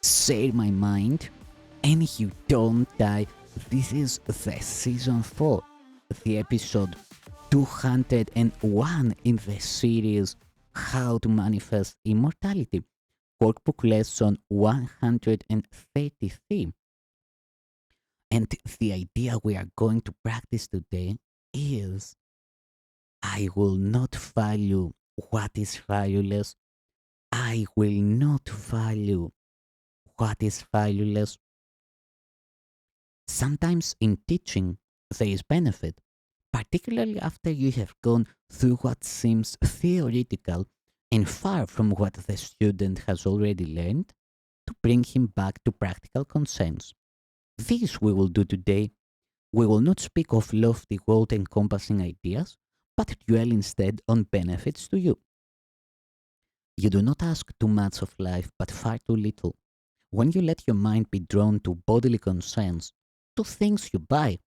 share my mind, and you don't die. This is the season 4, the episode 201 in the series How to Manifest Immortality, Workbook Lesson 133. And the idea we are going to practice today is I will not value what is valueless. I will not value what is valueless. Sometimes in teaching, there is benefit, particularly after you have gone through what seems theoretical and far from what the student has already learned, to bring him back to practical concerns. This we will do today. We will not speak of lofty world encompassing ideas, but dwell instead on benefits to you. You do not ask too much of life, but far too little. When you let your mind be drawn to bodily concerns, to things you buy,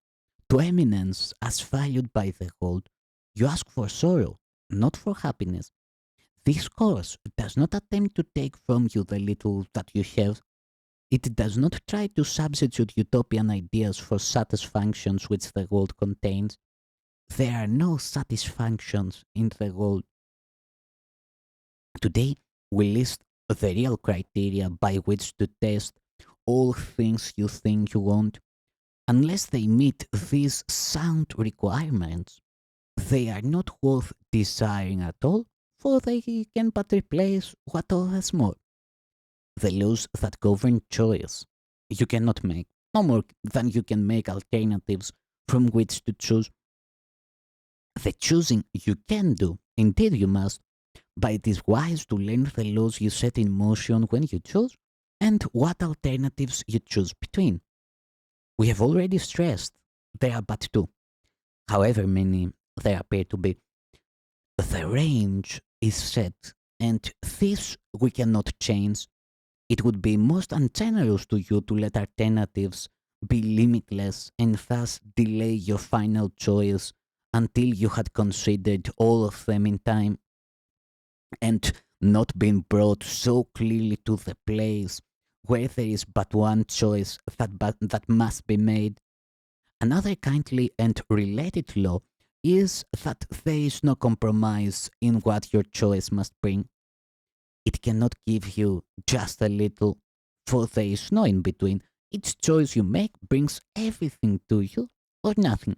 to eminence as valued by the world, you ask for sorrow, not for happiness. This course does not attempt to take from you the little that you have. It does not try to substitute utopian ideas for satisfactions which the world contains. There are no satisfactions in the world. Today, we list the real criteria by which to test all things you think you want. Unless they meet these sound requirements, they are not worth desiring at all, for they can but replace what offers more. The laws that govern choice you cannot make, no more than you can make alternatives from which to choose. The choosing you can do, indeed you must, but it is wise to learn the laws you set in motion when you choose and what alternatives you choose between. We have already stressed there are but two, however many there appear to be. The range is set, and this we cannot change. It would be most ungenerous to you to let alternatives be limitless and thus delay your final choice until you had considered all of them in time and not been brought so clearly to the place where there is but one choice that must be made. Another kindly and related law is that there is no compromise in what your choice must bring. It cannot give you just a little, for there is no in between. Each choice you make brings everything to you or nothing.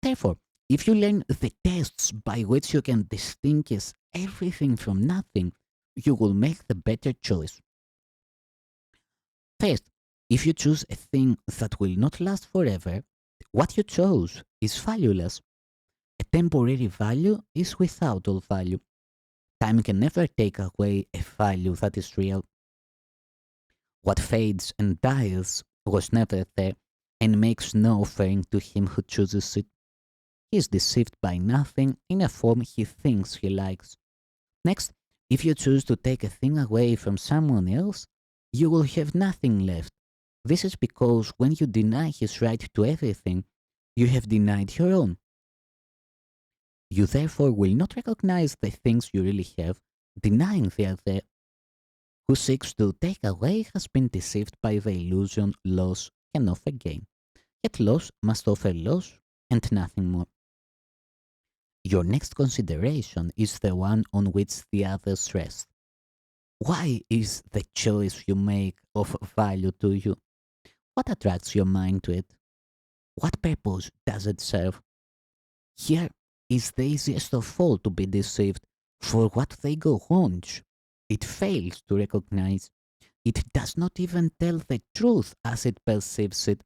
Therefore, if you learn the tests by which you can distinguish everything from nothing, you will make the better choice. First, if you choose a thing that will not last forever, what you chose is valueless. A temporary value is without all value. Time can never take away a value that is real. What fades and dies was never there and makes no offering to him who chooses it. He is deceived by nothing in a form he thinks he likes. Next, if you choose to take a thing away from someone else, you will have nothing left. This is because when you deny his right to everything, you have denied your own. You therefore will not recognize the things you really have, denying they are there. Who seeks to take away has been deceived by the illusion loss can offer gain. Yet loss must offer loss and nothing more. Your next consideration is the one on which the others rest. Why is the choice you make of value to you? What attracts your mind to it? What purpose does it serve? Here is the easiest of all to be deceived, for what they go on, it fails to recognize. It does not even tell the truth as it perceives it,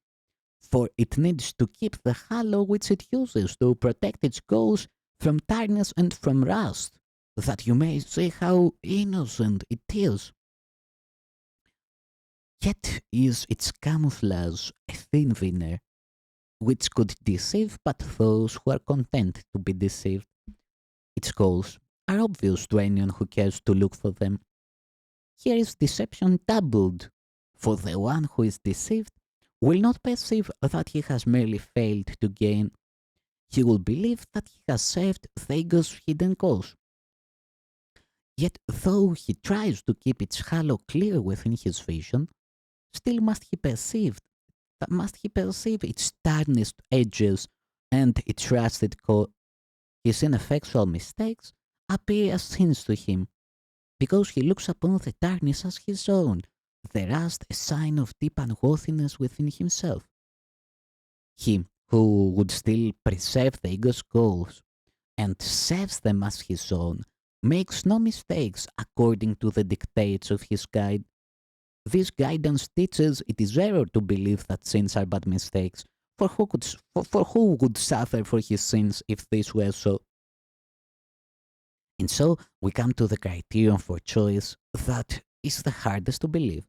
for it needs to keep the halo which it uses to protect its goals from tiredness and from rust, that you may see how innocent it is. Yet is its camouflage a thin veneer, which could deceive but those who are content to be deceived. Its goals are obvious to anyone who cares to look for them. Here is deception doubled, for the one who is deceived will not perceive that he has merely failed to gain. He will believe that he has served the ego's hidden cause. Yet though he tries to keep its halo clear within his vision, still must he perceive its tarnished edges and its rusted core. His ineffectual mistakes appear as sins to him, because he looks upon the darkness as his own, the rust a sign of deep unworthiness within himself. He who would still preserve the ego's goals and serves them as his own makes no mistakes according to the dictates of his guide. This guidance teaches it is error to believe that sins are but mistakes, for who would suffer for his sins if this were so? And so we come to the criterion for choice that is the hardest to believe,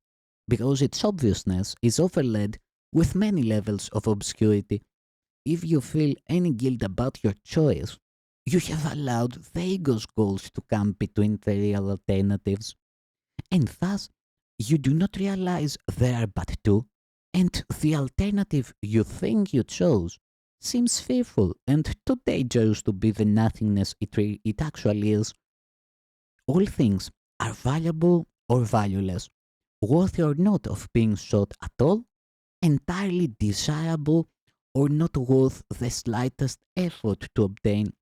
because its obviousness is overlaid with many levels of obscurity. If you feel any guilt about your choice, you have allowed the ego's goals to come between the real alternatives, and thus you do not realize there are but two, and the alternative you think you chose seems fearful and too dangerous to be the nothingness it actually is. All things are valuable or valueless, worthy or not of being sought at all, entirely desirable or not worth the slightest effort to obtain.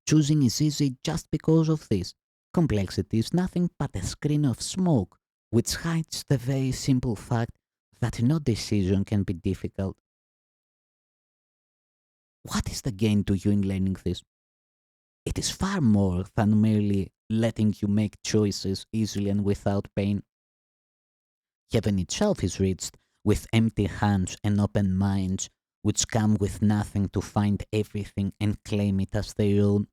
Choosing is easy just because of this. Complexity is nothing but a screen of smoke which hides the very simple fact that no decision can be difficult. What is the gain to you in learning this? It is far more than merely letting you make choices easily and without pain. Heaven itself is reached with empty hands and open minds, which come with nothing to find everything and claim it as their own.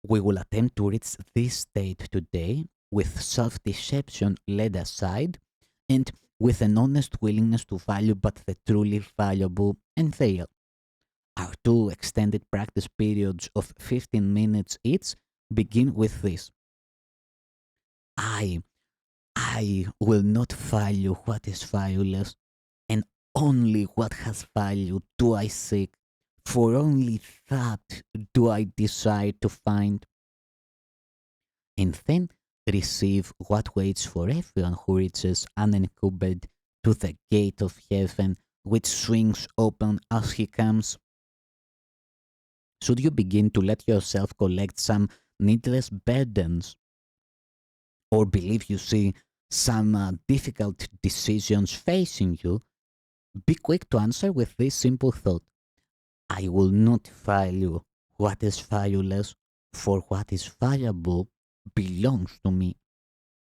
We will attempt to reach this state today with self deception laid aside and with an honest willingness to value but the truly valuable and real. Our two extended practice periods of 15 minutes each begin with this. I, I will not value what is valueless, and only what has value do I seek, for only that do I desire to find, and then receive what waits for everyone who reaches unencumbered to the gate of heaven, which swings open as he comes. Should you begin to let yourself collect some needless burdens, or believe you see some difficult decisions facing you, be quick to answer with this simple thought: I will not value what is valueless, for what is valuable belongs to me.